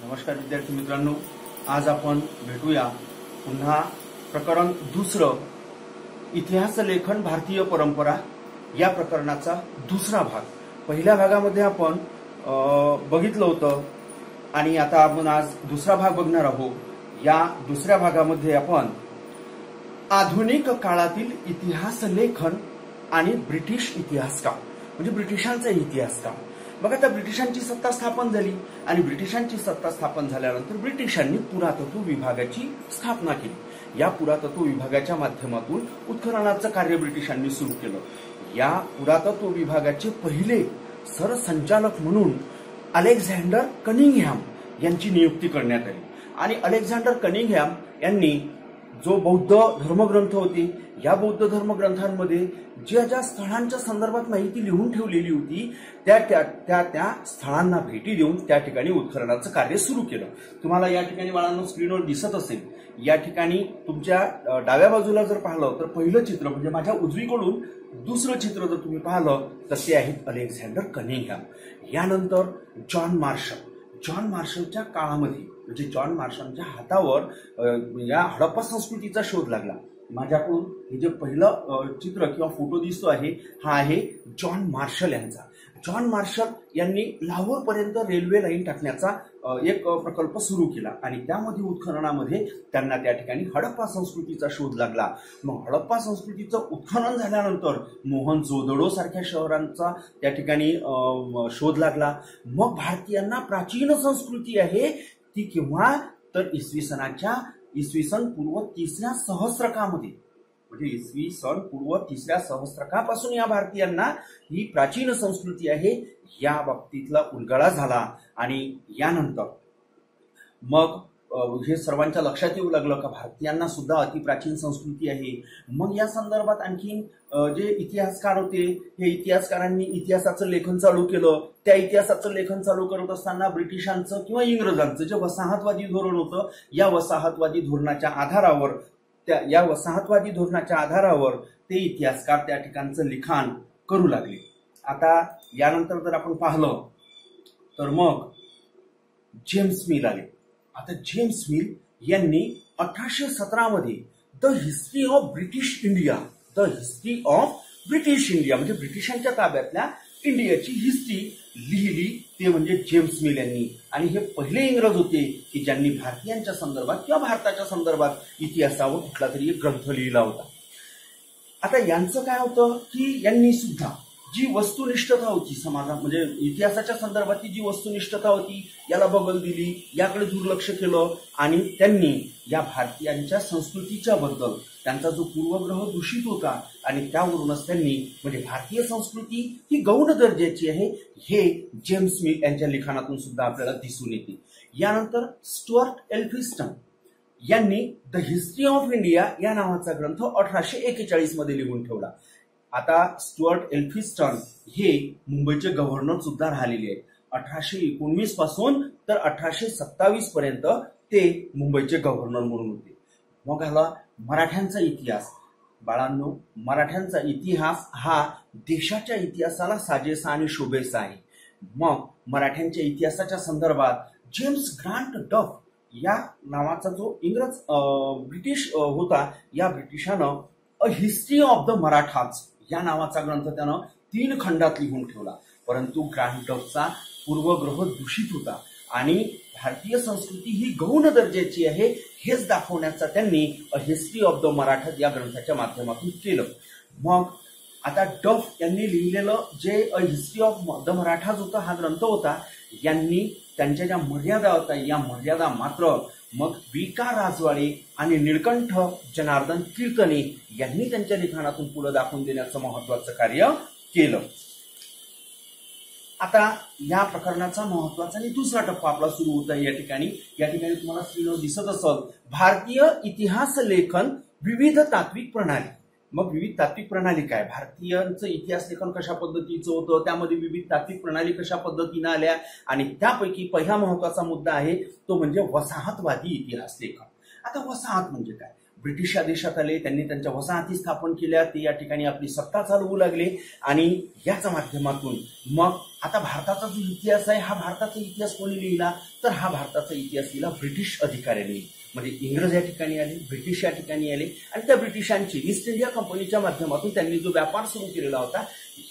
नमस्कार विद्यार्थी मित्रांनो, आज आपण भेटूया पुन्हा प्रकरण दुसरं, इतिहास लेखन भारतीय परंपरा या प्रकरणाचा दुसरा भाग। पहिल्या भागामध्ये आपण बघितलं होतं आणि आता आपण आज दुसरा भाग बघणार आहोत। या दुसऱ्या भागामध्ये आपण आधुनिक काळातील इतिहास लेखन आणि ब्रिटिश इतिहास काळ म्हणजे ब्रिटिशांचा इतिहास काळ। बघा, आता ब्रिटिशांची सत्ता स्थापन झाली आणि ब्रिटिशांची सत्ता स्थापन झाल्यानंतर ब्रिटिशांनी पुरातत्व विभागाची स्थापना केली। या पुरातत्व विभागाच्या माध्यमातून उत्खननाचं कार्य ब्रिटिशांनी सुरू केलं। या पुरातत्व विभागाचे पहिले सरसंचालक म्हणून अलेक्झांडर कनिंगहॅम यांची नियुक्ती करण्यात आली आणि अलेक्झांडर कनिंगहॅम यांनी जो बौद्ध धर्मग्रंथ होते, या बौद्ध धर्मग्रंथांमध्ये ज्या स्थळांच्या संदर्भात माहिती लिहून ठेवलेली होती त्या स्थळांना भेटी देऊन त्या ठिकाणी उत्खननाचं कार्य सुरू केलं। तुम्हाला या ठिकाणी बाळांनो स्क्रीनवर दिसत असेल, या ठिकाणी तुमच्या डाव्या बाजूला जर पाहिलं तर पहिलं चित्र म्हणजे माझ्या उजवीकडून दुसरं चित्र जर तुम्ही पाहिलं तर ते आहेत अलेक्झांडर कनिंगहॅम। यानंतर जॉन मार्शलच्या काळामध्ये म्हणजे जॉन मार्शलच्या हातावर या हडप्पा संस्कृतीचा शोध लागला। माझ्याकडून हे जे पहिलं चित्र किंवा फोटो दिसतो आहे, हा आहे जॉन मार्शल यांचा। जॉन मार्शल यांनी लाहोर पर्यंत रेल्वे लाईन टाकण्याचा एक प्रकल्प सुरू केला आणि त्यामध्ये उत्खननामध्ये त्यांना त्या ठिकाणी हडप्पा संस्कृतीचा शोध लागला। मग हडप्पा संस्कृतीचं उत्खनन झाल्यानंतर मोहनजोदडो सारख्या शहरांचा त्या ठिकाणी शोध लागला। मग भारतीयांना प्राचीन संस्कृती आहे ती केव्हा तर इसवी सन पूर्व 3ऱ्या सहस्त्रकामध्ये म्हणजे इसवी सन पूर्व 3ऱ्या सहस्त्रकापासून या भारतीयांना ही प्राचीन संस्कृती आहे या बाबतीतला उलगडा झाला। आणि यानंतर मग हे सर्वांच्या लक्षात येऊ लागलं का भारतीयांना सुद्धा अतिप्राचीन संस्कृती आहे। मग या संदर्भात आणखी जे इतिहासकार होते, हे इतिहासकारांनी इतिहासाचं लेखन चालू केलं। त्या इतिहासाचं लेखन चालू करत असताना ब्रिटिशांचं किंवा इंग्रजांचं जे वसाहतवादी धोरण होतं, या वसाहतवादी धोरणाच्या आधारावर ते इतिहासकार त्या ठिकाणचं लिखाण करू लागले। आता यानंतर जर आपण पाहिलं तर मग जेम्स मिल आले। आता जेम्स मिल यांनी 1817 मध्ये the history of British India म्हणजे ब्रिटिशांच्या ताब्यातल्या इंडियाची हिस्ट्री लिहिली, ते म्हणजे जेम्स मिल यांनी। आणि हे पहिले इंग्रज होते की ज्यांनी भारतीयांच्या संदर्भात किंवा भारताच्या संदर्भात इतिहासावर कुठला तरी एक ग्रंथ लिहिला होता। आता यांचं काय होतं की यांनी सुद्धा जी वस्तुनिष्ठता होती समाजात म्हणजे इतिहासाच्या संदर्भातली जी वस्तुनिष्ठता होती याला बगल दिली, याकडे दुर्लक्ष केलं आणि त्यांनी या भारतीयांच्या संस्कृतीच्या बद्दल त्यांचा जो पूर्वग्रह दूषित होता आणि त्यावरूनच त्यांनी म्हणजे भारतीय संस्कृती ही गौण दर्जाची आहे हे जेम्स मिल यांच्या लिखाणातून सुद्धा आपल्याला दिसून येते। यानंतर स्टुअर्ट एल्फिन्स्टन यांनी द हिस्ट्री ऑफ इंडिया या नावाचा ग्रंथ 1841 मध्ये लिहून ठेवला। आता स्टुअर्ट एल्फिन्स्टन हे मुंबईचे गव्हर्नर सुद्धा राहिलेले आहेत। 1819 पासून तर 1827 पर्यंत ते मुंबईचे गव्हर्नर म्हणून होते। मग आला मराठ्यांचा इतिहास। बाळांनो, मराठ्यांचा इतिहास हा देशाच्या इतिहासाला साजेसा आणि शोभेसा आहे। मग मराठ्यांच्या इतिहासाच्या संदर्भात जेम्स ग्रांट डफ या नावाचा जो ब्रिटिश होता, या ब्रिटिशानं a history of the Marathas या नावाचा ग्रंथ त्यानं 3 खंडात लिहून ठेवला। परंतु ग्रांट डफचा पूर्वग्रह दूषित होता आणि भारतीय संस्कृती ही गौण दर्जाची आहे हेच दाखवण्याचा त्यांनी अ हिस्ट्री ऑफ द मराठाज या ग्रंथाच्या माध्यमातून केलं। मग आता डफ यांनी लिहिलेलं जे अ हिस्ट्री ऑफ द मराठाज होता, हा ग्रंथ होता, यांनी त्यांच्या ज्या मर्यादा होत्या या मर्यादा मात्र मग विका राजवाडे आणि निळकंठ जनार्दन कीर्तने यांनी त्यांच्या लिखाणातून पुढे दाखवून देण्याचं महत्वाचं कार्य केलं। आता या प्रकरणाचा महत्वाचा आणि दुसरा टप्पा आपला सुरू होता। या ठिकाणी तुम्हाला स्क्रीनवर दिसत असेल भारतीय इतिहास लेखन विविध तात्विक प्रणाली। मग विविध तात्विक प्रणाली काय, भारतीयांचं इतिहास लेखन कशा पद्धतीचं होतं, त्यामध्ये विविध तात्विक प्रणाली कशा पद्धतीने आल्या आणि त्यापैकी पहिला महत्वाचा मुद्दा आहे तो म्हणजे वसाहतवादी इतिहास लेखन। आता वसाहत म्हणजे काय, ब्रिटिश या देशात आले, त्यांनी त्यांच्या वसाहती स्थापन केल्या, ते या ठिकाणी आपली सत्ता चालवू लागले आणि याच्या माध्यमातून मग आता भारताचा जो इतिहास आहे, हा भारताचा इतिहास कोणी लिहिला, तर हा भारताचा इतिहास लिहिला ब्रिटिश अधिकाऱ्यांनी. म्हणजे इंग्रज या ठिकाणी आले, ब्रिटिश या ठिकाणी आले आणि त्या ब्रिटिशांची ईस्ट इंडिया कंपनीच्या माध्यमातून त्यांनी जो व्यापार सुरू केलेला होता,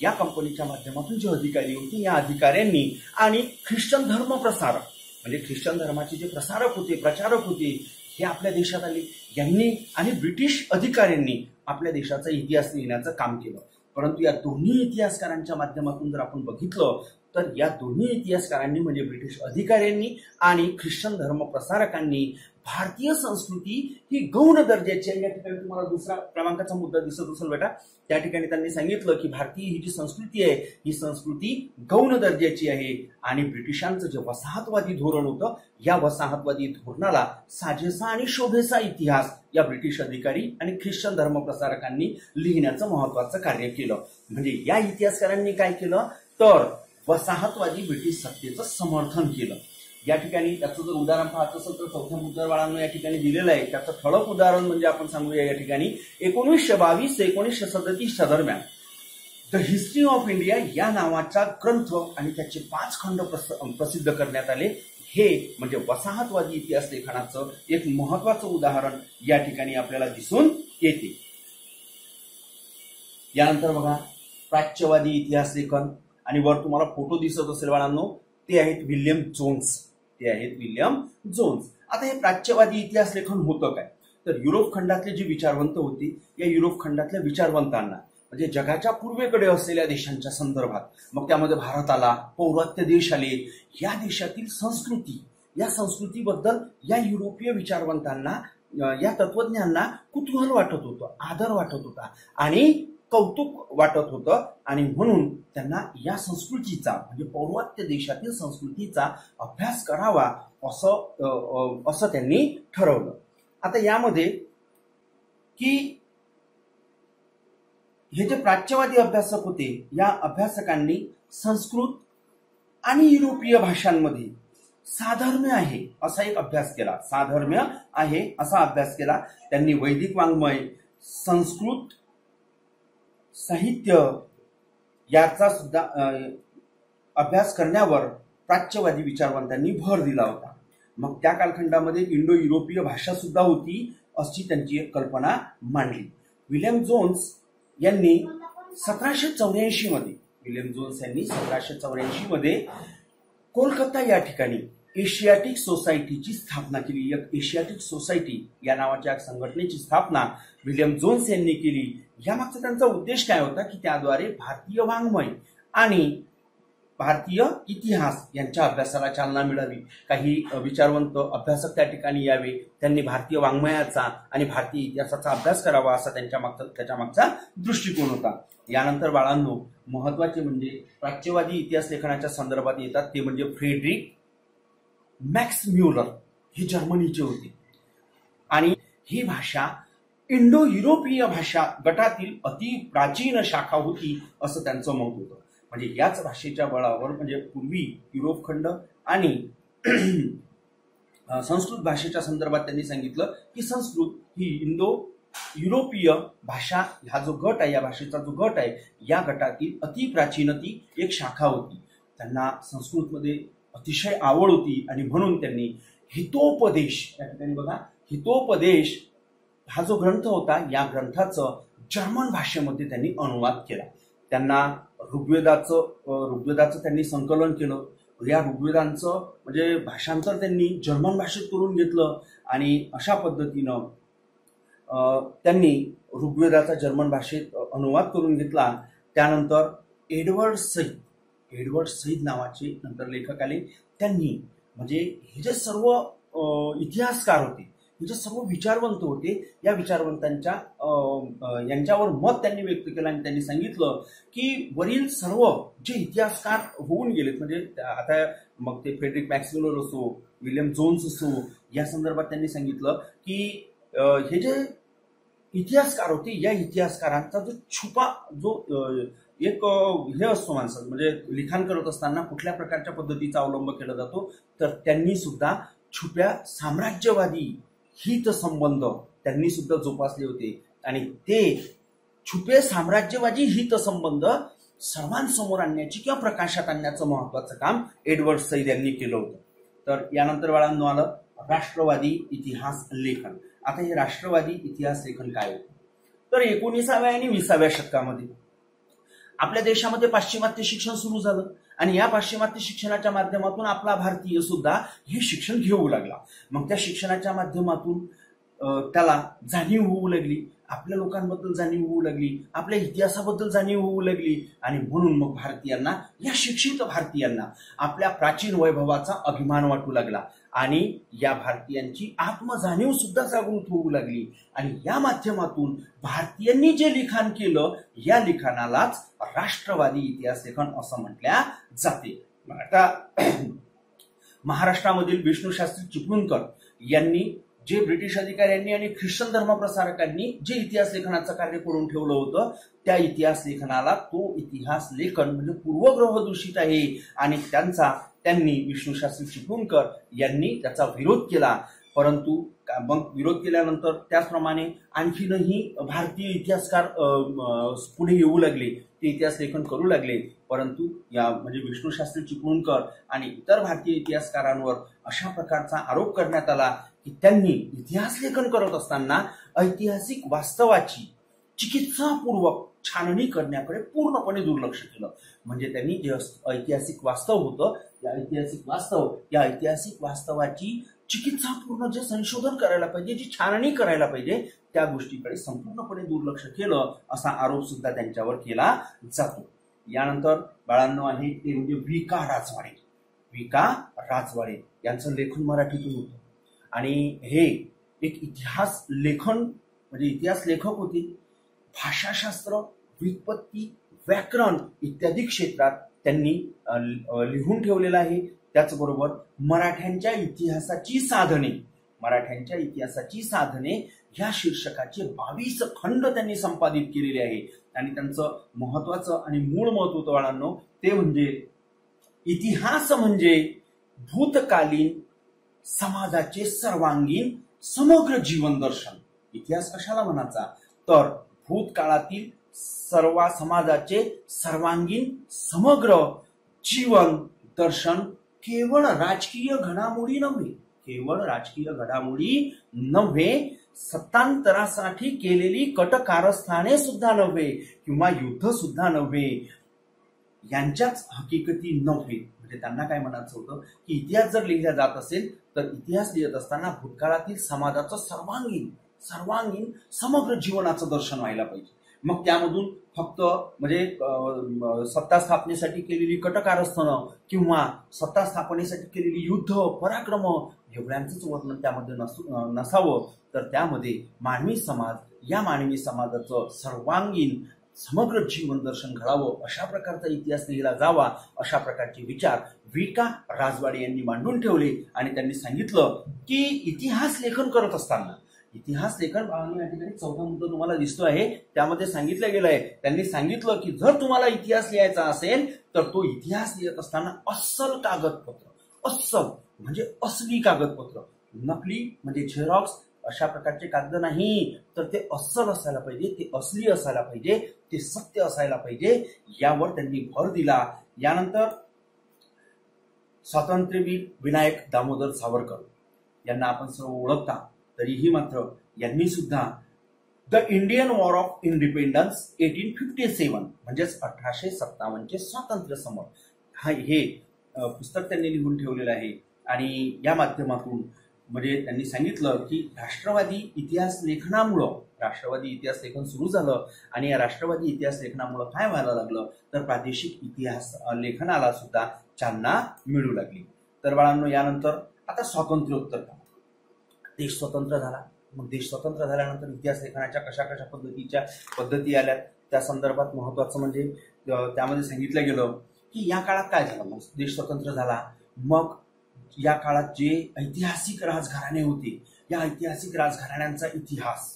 या कंपनीच्या माध्यमातून जे अधिकारी होते, या अधिकाऱ्यांनी आणि ख्रिश्चन धर्म प्रसारक म्हणजे ख्रिश्चन धर्माचे जे प्रसारक होते, प्रचारक होते, हे आपल्या देशात आले. यांनी आणि ब्रिटिश अधिकाऱ्यांनी आपल्या देशाचा इतिहास लिहिण्याचं काम केलं. परंतु या दोन्ही इतिहासकारांच्या माध्यमातून जर आपण बघितलं तर या दोन्ही इतिहासकारांनी म्हणजे ब्रिटिश अधिकाऱ्यांनी आणि ख्रिश्चन धर्म प्रसारकांनी भारतीय संस्कृती ही गौण दर्जाची आहे. या ठिकाणी तुम्हाला दुसरा क्रमांकाचा मुद्दा दिसत असेल बेटा. त्या ठिकाणी त्यांनी सांगितलं की भारतीय ही जी संस्कृती आहे, ही संस्कृती गौण दर्जाची आहे. आणि ब्रिटिशांचं जे वसाहतवादी धोरण होतं, या वसाहतवादी धोरणाला साजेसा आणि शोभेचा इतिहास या ब्रिटिश अधिकारी आणि ख्रिश्चन धर्म प्रसारकांनी लिहिण्याचं महत्वाचं कार्य केलं. म्हणजे या इतिहासकारांनी काय केलं तर वसाहतवादी ब्रिटिश सत्तेचं समर्थन केलं. या ठिकाणी त्याचं जर उदाहरण पाहत असेल तर चौथ्या मुद्द्यावर बाळांनो या ठिकाणी दिलेलं आहे. त्याचं ठळक उदाहरण म्हणजे आपण सांगूया या ठिकाणी 1922 ते 1937 दरम्यान द हिस्ट्री ऑफ इंडिया या नावाचा ग्रंथ आणि त्याचे 5 खंड प्रसिद्ध करण्यात आले. हे म्हणजे वसाहतवादी इतिहास लेखनाचं एक महत्वाचं उदाहरण या ठिकाणी आपल्याला दिसून येते. यानंतर बघा प्राच्यवादी इतिहास लेखन आणि वर तुम्हाला फोटो दिसत असेल बाळांनो, ते आहेत विल्यम जोन्स. ते आहेत विल्यम जोन्स. आता हे प्राच्यवादी इतिहास लेखन होतं काय तर युरोप खंडातले जे विचारवंत होते, या युरोप खंडातल्या विचारवंतांना म्हणजे जगाच्या पूर्वेकडे असलेल्या देशांच्या संदर्भात, मग त्यामध्ये भारत आला, पौर्वात्य देश आले, या देशातील संस्कृती, या संस्कृतीबद्दल या युरोपीय विचारवंतांना, या तत्वज्ञांना कुतूहल वाटत होतं, आदर वाटत होता आणि कौतुक वाटत होतं. आणि म्हणून त्यांना या संस्कृतीचा म्हणजे पौर्वात्य देशातील संस्कृतीचा अभ्यास करावा असं त्यांनी ठरवलं. आता यामध्ये की हे जे प्राच्यवादी अभ्यासक होते, या अभ्यासकांनी संस्कृत आणि युरोपीय भाषांमध्ये साधर्म्य आहे असा एक अभ्यास केला. साधर्म्य आहे असा अभ्यास केला त्यांनी. वैदिक वाङ्मय, संस्कृत साहित्य याचा सुद्धा अभ्यास करण्यावर प्राच्यवादी विचारवंतांनी भर दिला होता. मग त्या कालखंडामध्ये इंडो युरोपीय भाषा सुद्धा होती अशी त्यांची एक कल्पना मांडली. विल्यम जोन्स यांनी 1784 मध्ये कोलकाता या ठिकाणी एशियाटिक सोसायटीची स्थापना केली. एक एशियाटिक सोसायटी या नावाच्या संघटनेची स्थापना विल्यम जोन्स यांनी केली. यामागचा त्यांचा उद्देश काय होता की त्याद्वारे भारतीय वाङ्मय आणि भारतीय इतिहास यांच्या अभ्यासाला चालना मिळावी. काही विचारवंत अभ्यासक त्या ठिकाणी यावे, त्यांनी भारतीय वाङ्मयाचा आणि भारतीय इतिहासाचा अभ्यास करावा असा त्याच्या मागचा दृष्टिकोन होता. यानंतर बाळांनो महत्वाचे म्हणजे प्राच्यवादी इतिहास लेखनाच्या संदर्भात येतात ते म्हणजे फ्रेडरिक मॅक्स म्युलर. हे जर्मनीचे होते आणि ही भाषा इंडो युरोपीय भाषा गटातील अति प्राचीन शाखा होती असं त्यांचं मत होतं. म्हणजे याच भाषेच्या बळावर म्हणजे पूर्वी युरोप खंड आणि संस्कृत भाषेच्या संदर्भात त्यांनी सांगितलं की संस्कृत ही इंडो युरोपीय भाषा हा जो गट आहे, या भाषेचा जो गट आहे, या गटातील अति प्राचीन ती एक शाखा होती. त्यांना संस्कृतमध्ये अतिशय आवड होती आणि म्हणून त्यांनी हितोपदेश, या ठिकाणी बघा हितोपदेश हा जो ग्रंथ होता, या ग्रंथाचं जर्मन भाषेमध्ये त्यांनी अनुवाद केला. त्यांना ऋग्वेदाचं त्यांनी संकलन केलं. या ऋग्वेदांचं म्हणजे भाषांतर त्यांनी जर्मन भाषेत करून घेतलं आणि अशा पद्धतीनं त्यांनी ऋग्वेदाचा जर्मन भाषेत अनुवाद करून घेतला. त्यानंतर एडवर्ड सईद नावाचे नंतर लेखक आले. त्यांनी म्हणजे हे जे सर्व इतिहासकार होते, हे जे सर्व विचारवंत होते, या विचारवंतांच्या यांच्यावर मत त्यांनी व्यक्त केलं आणि त्यांनी सांगितलं की वरील सर्व जे इतिहासकार होऊन गेलेत, म्हणजे आता मग ते फ्रेडरिक मॅक्स म्युलर असो, विल्यम जोन्स असो, या संदर्भात त्यांनी सांगितलं की हे जे इतिहासकार होते, या इतिहासकारांचा जो छुपा जो एक हे असतो माणसात, म्हणजे लिखाण करत असताना कुठल्या प्रकारच्या पद्धतीचा अवलंब केला जातो, तर त्यांनी सुद्धा छुप्या साम्राज्यवादी हितसंबंध त्यांनी सुद्धा जोपासले होते आणि ते छुपे साम्राज्यवादी हितसंबंध सर्वांसमोर आणण्याची किंवा प्रकाशात आणण्याचं महत्वाचं काम एडवर्ड सईद यांनी केलं होतं. तर यानंतर बाळांनो आलं राष्ट्रवादी इतिहास लेखन. आता हे राष्ट्रवादी इतिहास लेखन काय होतं? तर 19व्या आणि 20व्या शतकामध्ये आपल्या देशामध्ये पाश्चिमात्य शिक्षण सुरू झालं आणि या पाश्चिमात्य शिक्षणाच्या माध्यमातून आपला भारतीय सुद्धा हे शिक्षण घेऊ लागला. मग त्या शिक्षणाच्या माध्यमातून त्याला जाणीव होऊ लागली, आपल्या लोकांबद्दल जाणीव होऊ लागली, आपल्या इतिहासाबद्दल जाणीव होऊ लागली आणि म्हणून मग भारतीयांना, या शिक्षित भारतीयांना आपल्या प्राचीन वैभवाचा अभिमान वाटू लागला आणि या भारतीयांची आत्मजाणीव सुद्धा जागृत होऊ लागली आणि या माध्यमातून भारतीयांनी जे लिखाण केलं या लिखाणालाच राष्ट्रवादी इतिहास लेखन असं म्हटल्या जाते. आता महाराष्ट्रामधील विष्णूशास्त्री चिपळूणकर यांनी जे ब्रिटिश अधिकाऱ्यांनी आणि ख्रिश्चन धर्मप्रसारकांनी जे इतिहास लेखनाचं कार्य करून ठेवलं होतं त्या इतिहास लेखनाला तो इतिहास लेखन म्हणजे पूर्वग्रह दूषित आहे आणि त्यांनी विष्णूशास्त्री चिपळूणकर यांनी त्याचा विरोध केला. परंतु मग विरोध केल्यानंतर त्याचप्रमाणे आणखीनही भारतीय इतिहासकार पुढे येऊ लागले, ते इतिहास लेखन करू लागले. परंतु या म्हणजे विष्णूशास्त्री चिपळूणकर आणि इतर भारतीय इतिहासकारांवर अशा प्रकारचा आरोप करण्यात आला की त्यांनी इतिहास लेखन करत असताना ऐतिहासिक वास्तवाची चिकित्सापूर्वक छाननी करण्याकडे पूर्णपणे दुर्लक्ष केलं. म्हणजे त्यांनी जे ऐतिहासिक वास्तव होतं या ऐतिहासिक वास्तवाची चिकित्सापूर्ण जे संशोधन करायला पाहिजे, जी छाननी करायला पाहिजे त्या गोष्टीकडे संपूर्णपणे दुर्लक्ष केलं असा आरोप सुद्धा त्यांच्यावर केला जातो. यानंतर बाळांनो आहे ते म्हणजे विका राजवाडे यांचं लेखन मराठीतून होतं आणि हे एक इतिहास लेखन म्हणजे इतिहास लेखक होते. भाषाशास्त्र, व्युत्पत्ती, व्याकरण इत्यादी क्षेत्रात त्यांनी लिहून ठेवलेलं आहे. त्याचबरोबर मराठ्यांच्या इतिहासाची साधने ह्या शीर्षकाचे 22 खंड त्यांनी संपादित केलेले आहे आणि त्यांचं महत्वाचं आणि मूळ महत्व बाळांनो ते म्हणजे इतिहास म्हणजे भूतकालीन समाजाचे सर्वांगीण समग्र जीवन दर्शन. इतिहास कशाला म्हणायचा तर भूतकाळातील सर्व समाजाचे सर्वांगीण समग्र जीवन दर्शन केवळ राजकीय घडामोडी नव्हे, सत्तांतरासाठी केलेली कटकारस्थाने सुद्धा नव्हे किंवा युद्ध सुद्धा नव्हे, यांच्याच हकीकती नव्हे. म्हणजे त्यांना काय म्हणायचं होतं की इतिहास जर लिहिला जात असेल तर इतिहास लिहित असताना भूतकाळातील समाजाचं सर्वांगीण समग्र जीवनाचं दर्शन व्हायला पाहिजे. मग त्यामधून फक्त म्हणजे सत्ता स्थापनेसाठी केलेली कटकारस्थानं किंवा सत्ता स्थापनेसाठी केलेली युद्ध पराक्रम एवढ्यांचंच वर्णन त्यामध्ये नसावं, तर त्यामध्ये मानवी समाजाचं सर्वांगीण समग्र जीवन दर्शन घडावं अशा प्रकारचा इतिहास लिहिला जावा, अशा प्रकारचे विचार विका राजवाडे यांनी मांडून ठेवले आणि त्यांनी सांगितलं की इतिहास लेखन करत असताना इतिहास लेखन या ठिकाणी 4था मुद्दा तुम्हाला दिसतो आहे, त्यामध्ये सांगितलं गेलं आहे. त्यांनी सांगितलं की जर तुम्हाला इतिहास लिहायचा असेल तर तो इतिहास लिहित असताना अस्सल म्हणजे असली कागदपत्र, नकली म्हणजे झेरॉक्स अशा प्रकारचे कागद नाही, तर ते अस्सल असायला पाहिजे, ते असली असायला पाहिजे, ते सत्य असायला पाहिजे, यावर त्यांनी भर दिला. यानंतर स्वातंत्र्यवीर विनायक दामोदर सावरकर यांना आपण सर्व ओळखता, तरीही मात्र यांनी सुद्धा the Indian war of independence 1857 म्हणजेच 1857चे स्वातंत्र्य समर हे पुस्तक त्यांनी लिहून ठेवलेलं आहे आणि या माध्यमातून म्हणजे त्यांनी सांगितलं की राष्ट्रवादी इतिहास लेखन सुरू झालं आणि या राष्ट्रवादी इतिहास लेखनामुळे काय व्हायला लागलं तर प्रादेशिक इतिहास लेखनाला सुद्धा चालना मिळू लागली. तर बाळांनो यानंतर आता स्वातंत्र्योत्तर देश स्वतंत्र झाला. मग देश स्वतंत्र झाल्यानंतर इतिहास लेखनाच्या कशा पद्धती आल्या त्या संदर्भात महत्वाचं म्हणजे त्यामध्ये सांगितलं गेलं की या काळात काय झालं. मग देश स्वतंत्र झाला, मग या काळात जे ऐतिहासिक राजघराणे होते या ऐतिहासिक राजघराण्यांचा इतिहास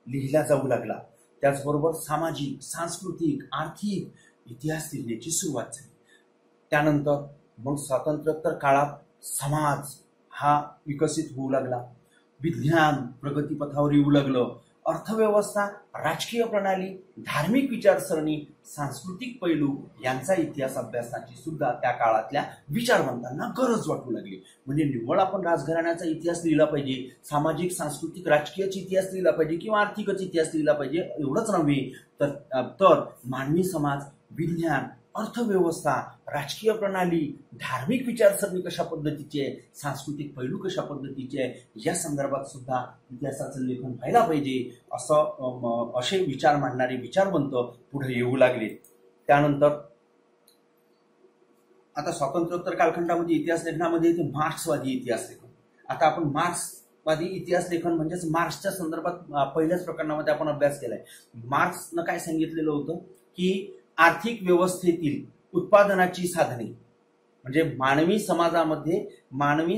लिहिला जाऊ लागला. त्याचबरोबर सामाजिक, सांस्कृतिक, आर्थिक इतिहास लिहिण्याची सुरुवात झाली. त्यानंतर मग स्वातंत्र्योत्तर काळात समाज हा विकसित होऊ लागला, विज्ञान प्रगतीपथावर येऊ लागलं, अर्थव्यवस्था, राजकीय प्रणाली, धार्मिक विचारसरणी, सांस्कृतिक पैलू यांचा इतिहास अभ्यासाची सुद्धा त्या काळातल्या विचारवंतांना गरज वाटू लागली. म्हणजे निव्वळ आपण राजघराण्याचा इतिहास लिहिला पाहिजे, सामाजिक सांस्कृतिक राजकीयच इतिहास लिहिला पाहिजे किंवा आर्थिकच इतिहास लिहिला पाहिजे एवढंच नव्हे, तर मानवी समाज, विज्ञान, अर्थव्यवस्था, राजकीय प्रणाली, धार्मिक विचारसरणी कशा पद्धतीची आहे, सांस्कृतिक पैलू कशा पद्धतीचे आहे, या संदर्भात सुद्धा इतिहासाचं लेखन व्हायला पाहिजे असे विचार मांडणारे विचारवंत पुढे येऊ लागले. त्यानंतर आता स्वातंत्र्योत्तर कालखंडामध्ये इतिहास लेखनामध्ये येते मार्क्सवादी इतिहास लेखन. आता आपण मार्क्सवादी इतिहास लेखन म्हणजेच मार्क्सच्या संदर्भात पहिल्याच प्रकरणामध्ये आपण अभ्यास केलाय. मार्क्सनं काय सांगितलेलं होतं की आर्थिक व्यवस्थेतील उत्पादनाची साधने म्हणजे मानवी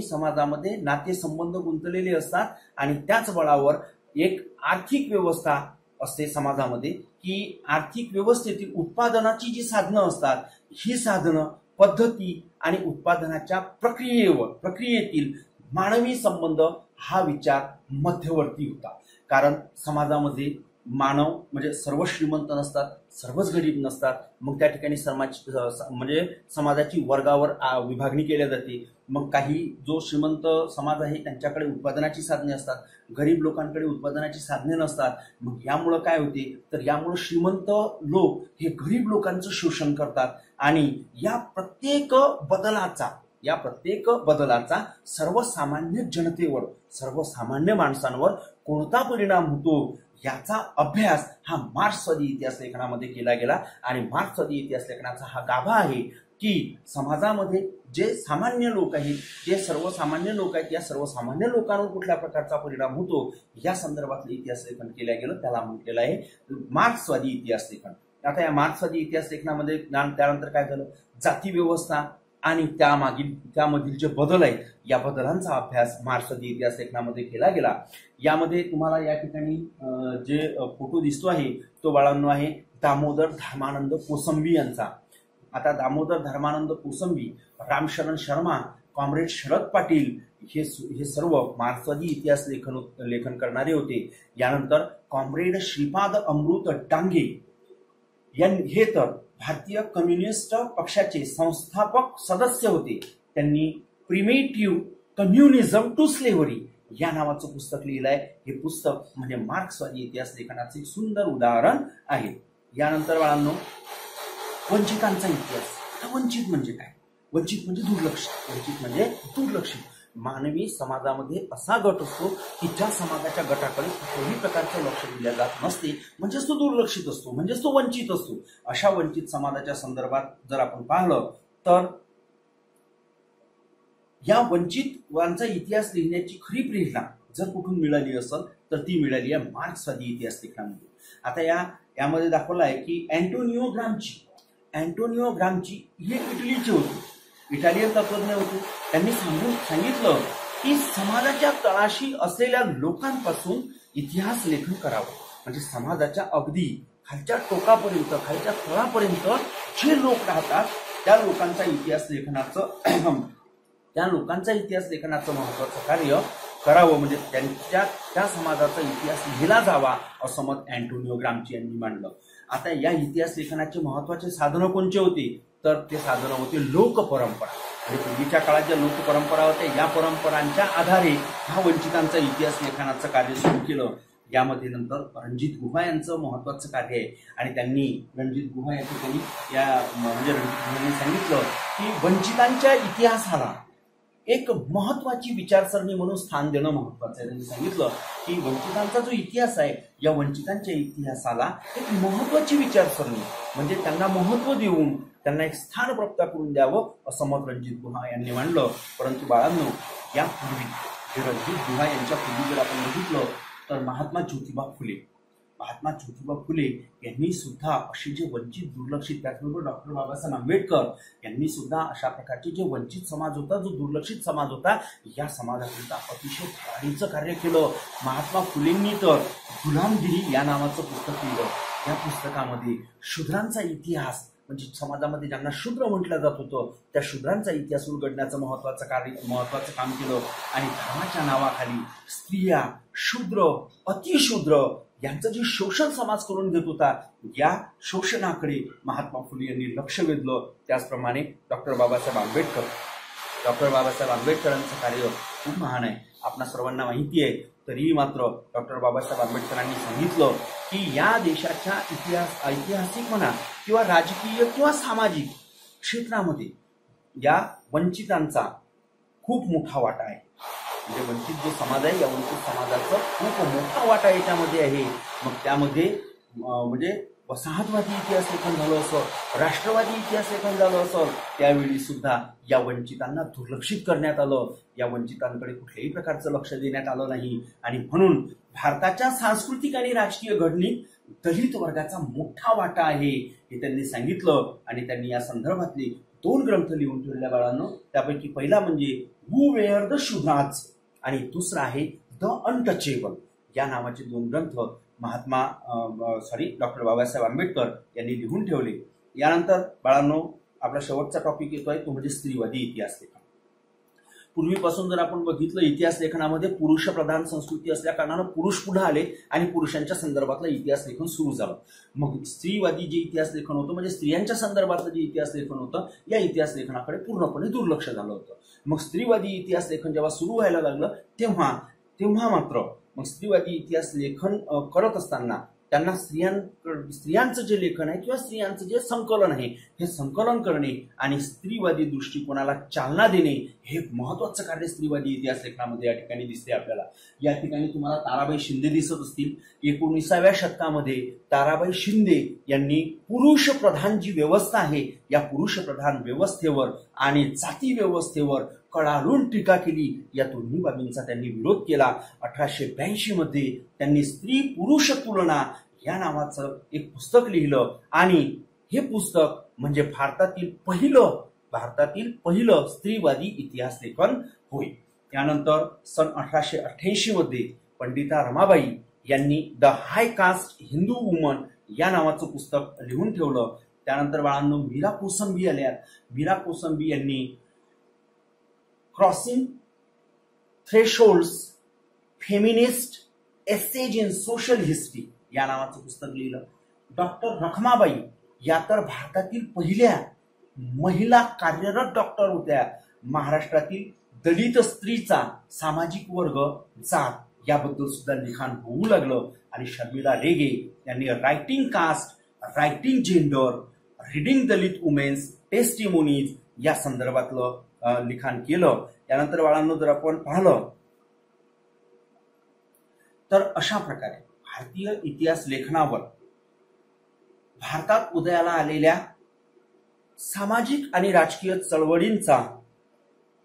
समाजामध्ये नातेसंबंध गुंतलेले असतात आणि त्याच बळावर एक आर्थिक व्यवस्था असते समाजामध्ये की आर्थिक व्यवस्थेतील उत्पादनाची जी साधनं असतात ही साधनं, पद्धती आणि उत्पादनाच्या प्रक्रियेतील मानवी संबंध हा विचार मध्यवर्ती होता. कारण समाजामध्ये मानव म्हणजे सर्व श्रीमंत नसतात, सर्वच गरीब नसतात. मग त्या ठिकाणी समाजाची वर्गावर विभागणी केली जाते. मग काही जो श्रीमंत समाज आहे त्यांच्याकडे उत्पादनाची साधने असतात, गरीब लोकांकडे उत्पादनाची साधने नसतात. मग यामुळं काय होते तर यामुळं श्रीमंत लोक हे गरीब लोकांचं शोषण करतात आणि या प्रत्येक बदलाचा सर्वसामान्य जनतेवर, सर्वसामान्य माणसांवर कोणता परिणाम होतो याचा अभ्यास हा मार्क्सवादी इतिहास लेखनामध्ये केला गेला. आणि मार्क्सवादी इतिहास लेखनाचा हा गाभा आहे की समाजामध्ये जे सामान्य लोक आहेत, जे सर्वसामान्य लोक आहेत, या सर्वसामान्य लोकांवर कुठल्या प्रकारचा परिणाम होतो या संदर्भातलं इतिहास लेखन केलं गेलं. त्याला म्हटलेलं आहे मार्क्सवादी इतिहास लेखन. आता या मार्क्सवादी इतिहास लेखनामध्ये त्यानंतर काय झालं, जाती व्यवस्था आणि त्यामधील जे बदल आहेत या बदलांचा अभ्यास मार्क्सवादी इतिहास लेखनामध्ये केला गेला. यामध्ये तुम्हाला या ठिकाणी जे फोटो दिसतो आहे तो बाळांनो आहे दामोदर धर्मानंद कोसंबी यांचा. आता दामोदर धर्मानंद कोसंबी, रामशरण शर्मा, कॉम्रेड शरद पाटील हे सर्व मार्क्सवादी इतिहास लेखन करणारे होते. यानंतर कॉम्रेड श्रीपाद अमृत डांगे हे तर भारतीय कम्युनिस्ट पक्षाचे संस्थापक सदस्य होते. त्यांनी प्रिमेटिव्ह कम्युनिझम टू स्लेव्हरी या नावाचं पुस्तक लिहिलंय. हे पुस्तक म्हणजे मार्क्सवादी इतिहास लेखनाचे एक सुंदर उदाहरण आहे. यानंतर बाळांनो वंचितांचा इतिहास. वंचित म्हणजे काय? वंचित म्हणजे दुर्लक्षित. मानवी समाजामध्ये असा गट असतो की ज्या समाजाच्या गटाकडे कुठल्याही प्रकारचं लक्ष दिलं जात नसते, म्हणजेच तो दुर्लक्षित असतो, म्हणजेच तो वंचित असतो. अशा वंचित समाजाच्या संदर्भात जर आपण पाहिलं तर या वंचितांचा इतिहास लिहिण्याची खरी प्रेरणा जर कुठून मिळाली असेल तर ती मिळाली आहे मार्क्सवादी इतिहास लेखनामध्ये. आता यामध्ये दाखवलं आहे की अँटोनियो ग्रामची हे इटलीचे होते, इटालियन तत्वज्ञ होते. त्यांनी सांगितलं की समाजाच्या तळाशी असलेल्या लोकांपासून इतिहास लेखन करावं. म्हणजे समाजाच्या अगदी खालच्या टोकापर्यंत, खालच्या तळापर्यंत जे लोक राहतात त्या लोकांचा इतिहास लेखनाचं महत्वाचं कार्य करावं. म्हणजे त्या समाजाचा इतिहास लिहिला जावा असं मत अँटोनियो ग्रामची यांनी मांडलं. आता या इतिहास लेखनाचे महत्वाचे साधनं कोणते होते तर ते साधनं होते लोकपरंपरा. आणि पूर्वीच्या काळात ज्या लोकपरंपरा होत्या या परंपरांच्या आधारे ह्या वंचितांचा इतिहास लेखनाचं कार्य सुरू केलं. यामध्ये नंतर रणजित गुहा यांचं महत्वाचं कार्य आहे आणि रणजित गुहा या ठिकाणी रणजित सांगितलं की वंचितांच्या इतिहासाला एक महत्वाची विचारसरणी म्हणून स्थान देणं महत्वाचं आहे. त्यांनी सांगितलं की वंचितांचा जो इतिहास आहे या वंचितांच्या इतिहासाला एक महत्वाची विचारसरणी म्हणजे त्यांना महत्व देऊन त्यांना एक स्थान प्राप्त करून द्यावं असं मत रणजित गुहा यांनी मांडलं. परंतु बाळांनो यापूर्वी रणजित गुहा यांच्या पूर्वी जर आपण बघितलं तर महात्मा ज्योतिबा फुले यांनी सुद्धा असे जे वंचित दुर्लक्षित, त्याचबरोबर डॉक्टर बाबासाहेब आंबेडकर यांनी सुद्धा अशा प्रकारचे जे वंचित समाज होता, जो दुर्लक्षित समाज होता, या समाजाकरिता अतिशय धडाडीचं कार्य केलं. महात्मा फुलेंनी तर गुलामगिरी या नावाचं पुस्तक लिहिलं. या पुस्तकामध्ये शूद्रांचा इतिहास म्हणजे समाजामध्ये ज्यांना शूद्र म्हटलं जात होतं त्या शूद्रांचा इतिहास उलगडण्याचं महत्वाचं काम केलं. आणि धर्माच्या नावाखाली स्त्रिया, शूद्र, अतिशूद्र यांचं जे शोषण समाज करून घेत होता, या शोषणाकडे महात्मा फुले यांनी लक्ष वेधलं. त्याचप्रमाणे डॉक्टर बाबासाहेब आंबेडकरांचं कार्य खूप महान आहे, आपणा सर्वांना माहिती आहे. तरीही मात्र डॉक्टर बाबासाहेब आंबेडकरांनी सांगितलं की या देशाच्या ऐतिहासिक म्हणा किंवा राजकीय किंवा सामाजिक क्षेत्रामध्ये या वंचितांचा खूप मोठा वाटा आहे. म्हणजे वंचित जो समाज आहे, या वंचित समाजाचा खूप मोठा वाटा याच्यामध्ये आहे. मग त्यामध्ये म्हणजे वसाहतवादी इतिहास लेखन झालं असं, राष्ट्रवादी इतिहास लेखन झालं असं, त्यावेळी सुद्धा या वंचितांना दुर्लक्षित करण्यात आलं. या वंचितांकडे कुठल्याही प्रकारचं लक्ष देण्यात आलं नाही. आणि म्हणून भारताच्या सांस्कृतिक आणि राजकीय घडणीत दलित वर्गाचा मोठा वाटा आहे हे त्यांनी सांगितलं. आणि त्यांनी या संदर्भातले 2 ग्रंथ लिहून ठेवल्या बाळांनो. त्यापैकी पहिला म्हणजे हू वेअर द शुनाज आणि दुसरा आहे द अनटचेबल. या नावाचे 2 ग्रंथ डॉक्टर बाबासाहेब आंबेडकर यांनी लिहून ठेवले. यानंतर बाळांनो आपला शेवटचा टॉपिक येतोय तो म्हणजे स्त्रीवादी इतिहास लेखन. पूर्वीपासून जर आपण बघितलं इतिहास लेखनामध्ये पुरुषप्रधान संस्कृती असल्या कारणानं पुरुष पुढे आले आणि पुरुषांच्या संदर्भातलं इतिहास लेखन सुरू झालं. मग स्त्रीवादी जे इतिहास लेखन होतं म्हणजे स्त्रियांच्या संदर्भातलं जे इतिहास लेखन होतं, या इतिहास लेखनाकडे पूर्णपणे दुर्लक्ष झालं होतं. मग स्त्रीवादी इतिहास लेखन जेव्हा सुरू व्हायला लागलं तेव्हा मात्र मग स्त्रीवादी इतिहास लेखन करत असताना त्यांना स्त्रियांचं जे लेखन आहे किंवा स्त्रियांचं जे संकलन आहे हे संकलन करणे आणि स्त्रीवादी दृष्टिकोनाला चालना देणे हे एक महत्वाचं कार्य स्त्रीवादी इतिहास लेखनामध्ये या ठिकाणी दिसते आपल्याला. या ठिकाणी तुम्हाला ताराबाई शिंदे दिसत असतील. 19व्या शतकामध्ये ताराबाई शिंदे यांनी पुरुष प्रधान जी व्यवस्था आहे या पुरुष प्रधान व्यवस्थेवर आणि जाती व्यवस्थेवर कडाडून टीका केली. या दोन्ही बाबींचा त्यांनी विरोध केला. 1882 मध्ये त्यांनी स्त्री पुरुष तुलना या नावाचं एक पुस्तक लिहिलं आणि हे पुस्तक म्हणजे भारतातील पहिलं स्त्रीवादी इतिहास लेखन होय. त्यानंतर सन 1888 मध्ये पंडिता रमाबाई यांनी the high caste Hindu woman या नावाचं पुस्तक लिहून ठेवलं. त्यानंतर बाळांनो मीरा कोसंबी आल्या. मीरा कोसंबी यांनी crossing thresholds feminist ages in social history या नावाचं पुस्तक लिहिलं. डॉक्टर रखमाबाई या तर भारतातील पहिल्या महिला कार्यरत डॉक्टर होत्या. महाराष्ट्रातील दलित स्त्रीचा सामाजिक वर्ग जात याबद्दल सुद्धा लिखाण होऊ लागलं. आणि शर्मिला रेगे यांनी writing caste, writing gender, reading Dalit women's testimonies या संदर्भातलं लिखाण केलं. त्यानंतर बाळांनो जर आपण पाहिलं तर अशा प्रकारे भारतीय इतिहास लेखनावर भारतात उदयाला आलेल्या सामाजिक आणि राजकीय चळवळींचा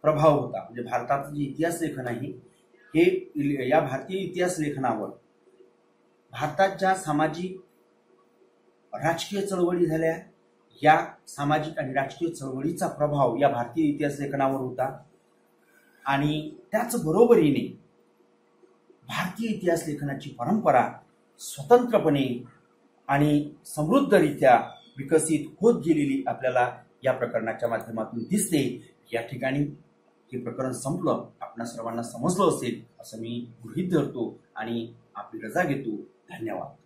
प्रभाव होता. म्हणजे भारताचं जे इतिहास लेखन आहे हे या भारतीय इतिहास लेखनावर भारतात ज्या सामाजिक राजकीय चळवळी झाल्या या सामाजिक आणि राजकीय चळवळीचा प्रभाव या भारतीय इतिहास लेखनावर होता. आणि त्याच बरोबरीने भारतीय इतिहास लेखनाची परंपरा स्वतंत्रपणे आणि समृद्धरित्या विकसित होत गेलेली आपल्याला या प्रकरणाच्या माध्यमातून दिसते. या ठिकाणी हे प्रकरण संपलं. आपल्या सर्वांना समजलं असेल असं मी गृहीत धरतो आणि आपली रजा घेतो. धन्यवाद.